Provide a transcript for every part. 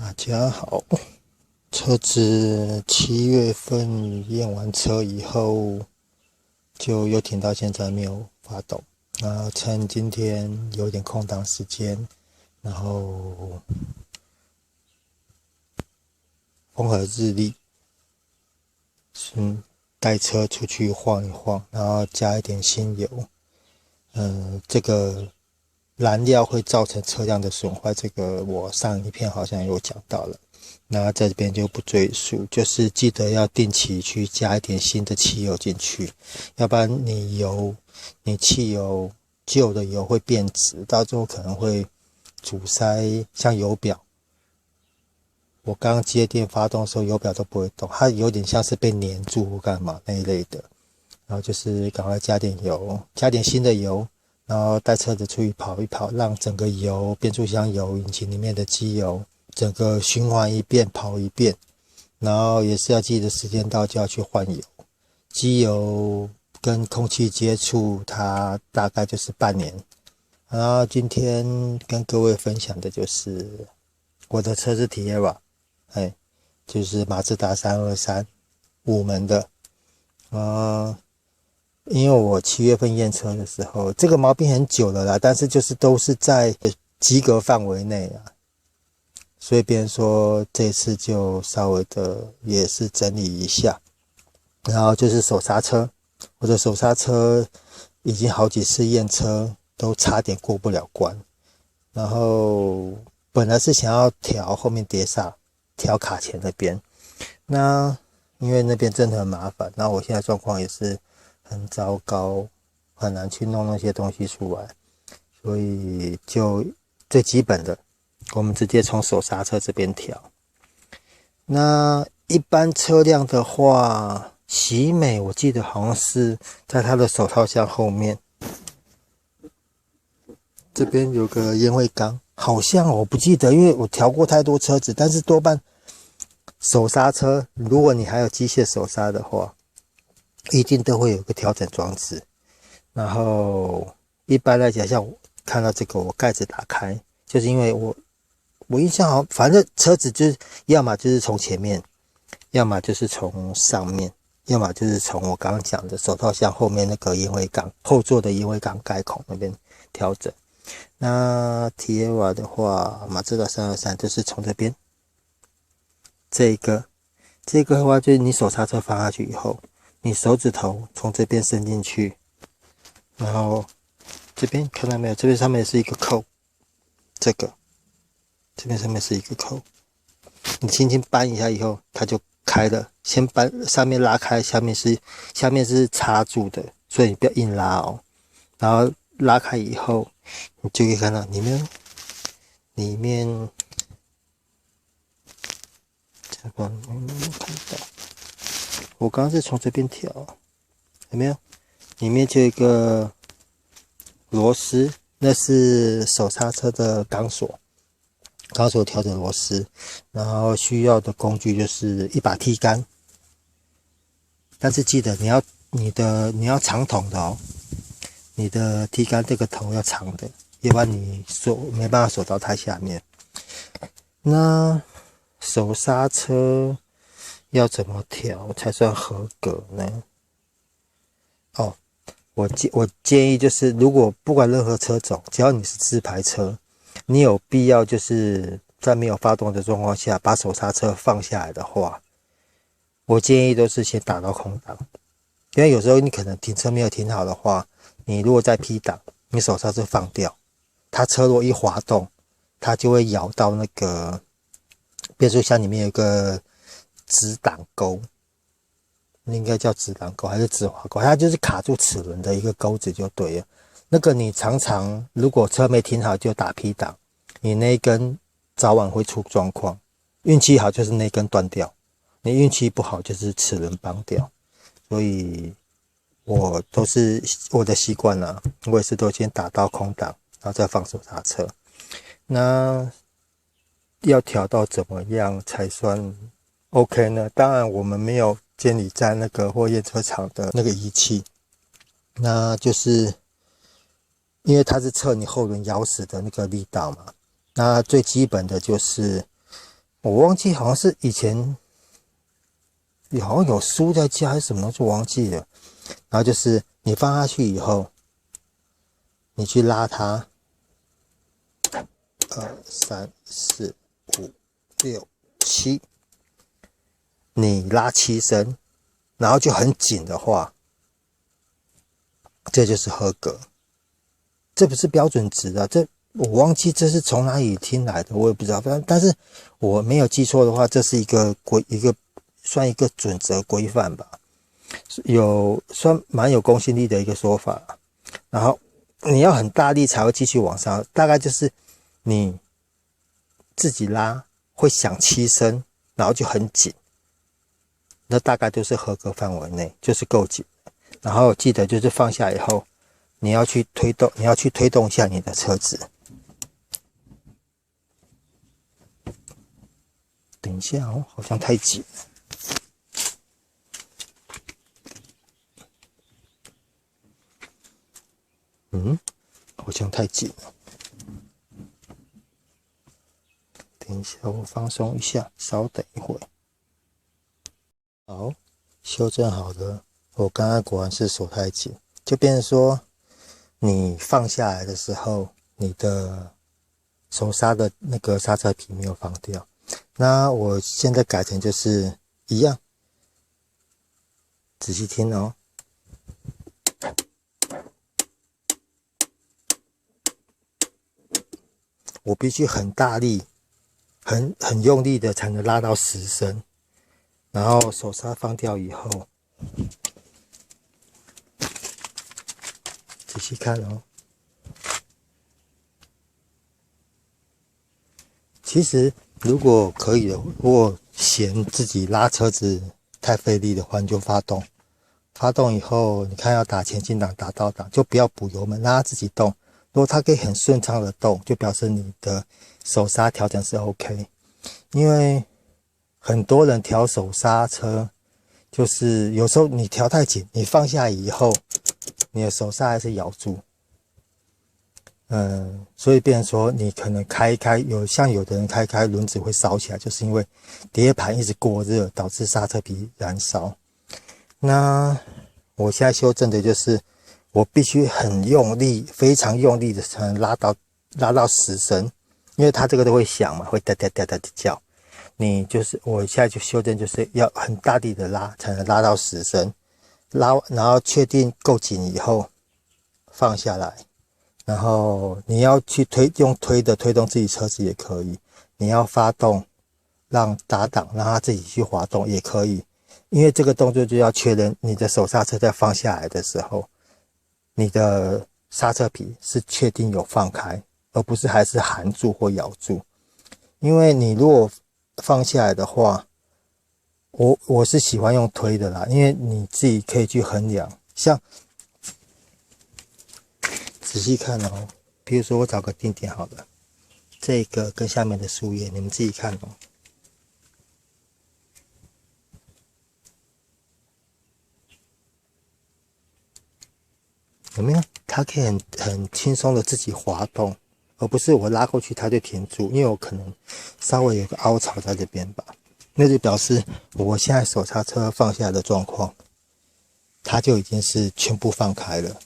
大家好，车子7月份验完车以后，就又停到现在没有发动。趁今天有点空档时间，然后风和日丽，带车出去晃一晃，然后加一点新油。这个燃料会造成车辆的损坏，这个我上一篇好像有讲到了，那在这边就不赘述，就是记得要定期去加一点新的汽油进去，要不然你汽油旧的油会变质，到最后可能会阻塞，像油表，我刚接电发动的时候油表都不会动，它有点像是被粘住或干嘛那一类的，然后就是赶快加点油，加点新的油，然后带车子出去跑一跑，让整个油、变速箱油、引擎里面的机油整个循环一遍、跑一遍，然后也是要记得时间到就要去换油。机油跟空气接触，它大概就是半年。然后今天跟各位分享的就是我的车是 Tiara，就是马自达323 5门的。因为我7月份验车的时候，这个毛病很久了啦，但是就是都是在及格范围内啊，所以别人说这次就稍微的也是整理一下。然后就是手刹车，我的手刹车已经好几次验车都差点过不了关，然后本来是想要调后面碟刹，调卡钳那边，那因为那边真的很麻烦，那我现在状况也是很糟糕，很难去弄那些东西出来，所以就最基本的，我们直接从手刹车这边调。那一般车辆的话，喜美我记得好像是在它的手套箱后面，这边有个烟灰缸，好像我不记得，因为我调过太多车子，但是多半手刹车，如果你还有机械手刹的话，一定都会有个调整装置。然后一般来讲，像我看到这个，我盖子打开，就是因为我印象好像，反正车子就是要么就是从前面，要么就是从上面，要么就是从我刚刚讲的手套箱后面那个烟灰缸，后座的烟灰缸盖孔那边调整。那 Tiara 的话，马自达323就是从这边，这个的话就是你手刹车放下去以后，你手指头从这边伸进去，然后这边看到没有？这边上面是一个扣，这边上面是一个扣，你轻轻扳一下以后，它就开了。先扳上面拉开，下面是插住的，所以你不要硬拉哦。然后拉开以后，你就可以看到里面，这个有没有看到？我刚刚是从这边调，有没有？里面就有一个螺丝，那是手刹车的钢索调整螺丝，然后需要的工具就是一把剔竿，但是记得你要长筒的哦，你的剔竿这个头要长的，要不然你没办法锁到太下面。那手刹车要怎么调才算合格呢？我建议就是，如果不管任何车种，只要你是自排车，你有必要就是在没有发动的状况下把手刹车放下来的话，我建议都是先打到空档，因为有时候你可能停车没有停好的话，你如果在 P 档，你手刹车放掉，它车如果一滑动，它就会咬到那个变速箱里面有一个直挡钩。应该叫直挡钩还是直滑钩，它就是卡住齿轮的一个钩子就对了。那个你常常如果车没停好就打 P 档，你那一根早晚会出状况。运气好就是那根断掉，你运气不好就是齿轮崩掉。所以我的习惯啦，我也是都先打到空档，然后再放手刹车。那要调到怎么样才算 OK 呢？当然我们没有监理站那个或验车场的那个仪器，那就是因为它是测你后轮咬死的那个力道嘛。那最基本的就是我忘记好像是以前好像有书在教还是什么东西，我忘记了。然后就是你放下去以后，你去拉它，2、3、4、5、6、7，你拉7声，然后就很紧的话，这就是合格。这不是标准值啊，这我忘记这是从哪里听来的，我也不知道。但是我没有记错的话，这是算一个准则规范吧，算蛮有公信力的一个说法。然后你要很大力才会继续往上，大概就是你自己拉会响7声，然后就很紧，那大概都是合格范围内，就是够紧。然后记得就是放下以后，你要去推动一下你的车子。等一下哦，好像太紧了。好像太紧了。等一下，我放松一下，稍等一会儿。好，修正好了。我刚刚果然是手太紧，就变成说，你放下来的时候，你的手刹的那个刹车皮没有放掉。那我现在改成就是一样，仔细听哦。我必须很大力、很用力的才能拉到10声，然后手刹放掉以后，仔细看哦。其实如果可以的，如果嫌自己拉车子太费力的话，你就发动。发动以后，你看要打前进档、打倒档，就不要补油门，让它自己动。如果它可以很顺畅的动，就表示你的手刹调整是 OK。因为很多人调手刹车，就是有时候你调太紧，你放下以后，你的手刹还是咬住。所以变成说你可能开一开，有的人开一开轮子会烧起来，就是因为碟盘一直过热，导致刹车皮燃烧。那我现在修正的就是我必须很用力，非常用力的才能拉到10声，因为它这个都会响嘛，会哒哒哒哒的叫。我现在就修正，就是要很大力的拉才能拉到10声，然后确定够紧以后放下来。然后你要去用推的推动自己车子也可以，你要发动让打档让它自己去滑动也可以，因为这个动作就要确认你的手刹车在放下来的时候，你的刹车皮是确定有放开，而不是还是含住或咬住。因为你如果放下来的话，我是喜欢用推的啦，因为你自己可以去衡量，像仔细看哦，比如说我找个定点好了，这个跟下面的树叶，你们自己看哦。有没有？它可以很轻松的自己滑动，而不是我拉过去它就停住，因为我可能稍微有个凹槽在这边吧，那就表示我现在手刹车放下来的状况，它就已经是全部放开了，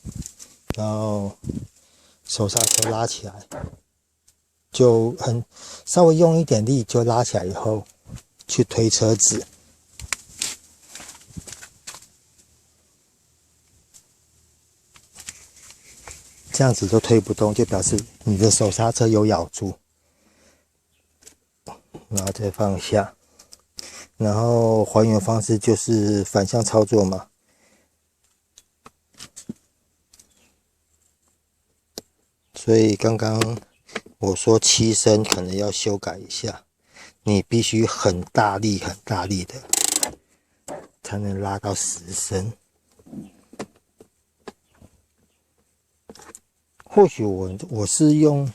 然后手刹车拉起来，就稍微用一点力就拉起来以后，去推车子。这样子都推不动，就表示你的手刹车有咬住，然后再放下，然后还原方式就是反向操作嘛。所以刚刚我说7声可能要修改一下，你必须很大力的才能拉到10声。或许我是用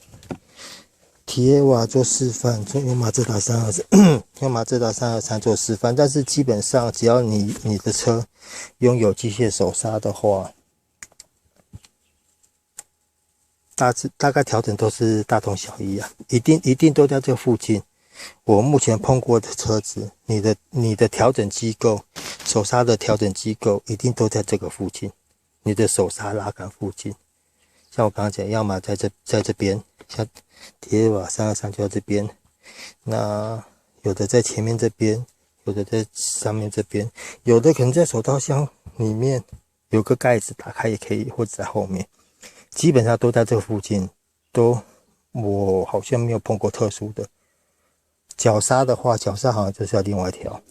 提耶瓦做示范，用马自达323做示范，但是基本上只要你的车拥有机械手刹的话，大概调整都是大同小异啊，一定都在这附近。我目前碰过的车子，你的调整机构，手刹的调整机构一定都在这个附近，你的手刹拉杆附近。像我刚刚讲，要么在这边，像铁瓦323就在这边，那有的在前面这边，有的在上面这边，有的可能在手套箱里面有个盖子打开也可以，或者在后面，基本上都在这附近，我好像没有碰过特殊的。脚刹的话，脚刹好像就是要另外调。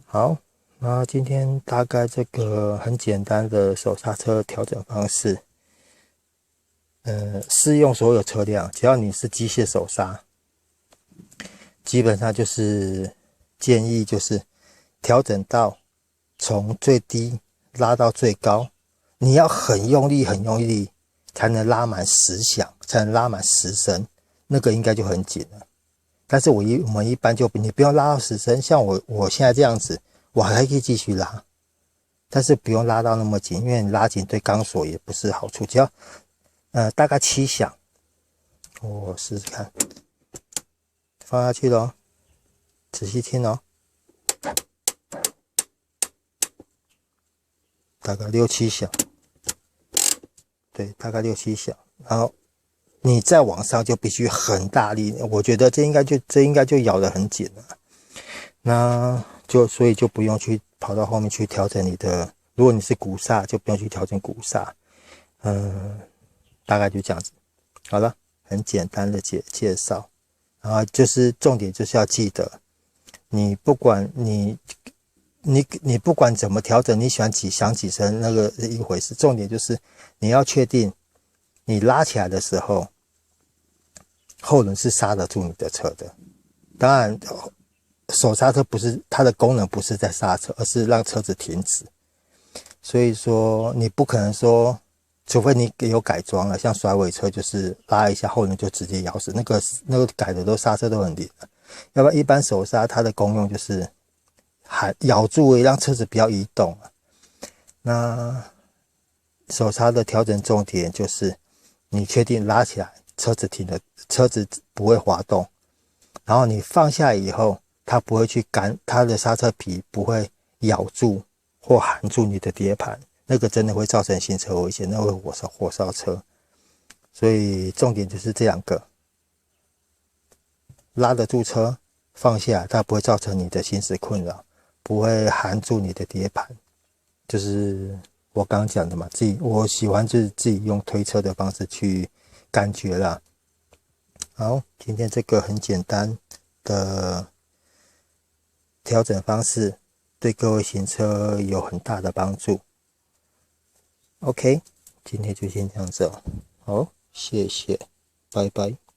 好，那今天大概这个很简单的手刹车调整方式，适用所有车辆，只要你是机械手刹，基本上就是建议就是调整到从最低拉到最高，你要很用力很用力才能拉满10响，才能拉满10声，那个应该就很紧了。但是我们一般就你不用拉到10声，像我现在这样子，我还可以继续拉，但是不用拉到那么紧，因为你拉紧对钢索也不是好处。只要大概7响，我试试看，放下去咯，仔细听哦，大概6、7响，对，大概6、7响，然后你再往上就必须很大力，我觉得这应该就咬得很紧了。那所以就不用去跑到后面去调整你的，如果你是鼓刹，就不用去调整鼓刹。大概就这样子。好了，很简单的介绍。然后就是重点就是要记得，你不管不管怎么调整，你喜欢响几声那个是一回事，重点就是你要确定你拉起来的时候，后轮是刹得住你的车的。当然手刹车不是它的功能不是在刹车，而是让车子停止。所以说你不可能说，除非你有改装了，像甩尾车就是拉一下后轮就直接咬死，那个改的都刹车都很灵了。要不然一般手刹它的功用就是咬住让车子不要移动。那手刹的调整重点就是你确定拉起来车子停了，车子不会滑动，然后你放下以后它不会去它的刹车皮不会咬住或含住你的碟盘，那个真的会造成行车危险，那会火烧车。所以重点就是这2个，拉得住车，放下它不会造成你的行驶困扰，不会含住你的碟盘，就是我刚刚讲的嘛，我喜欢就是自己用推车的方式去感觉啦。好，今天这个很简单的调整方式对各位行车有很大的帮助。OK， 今天就先这样子哦。好，谢谢，拜拜。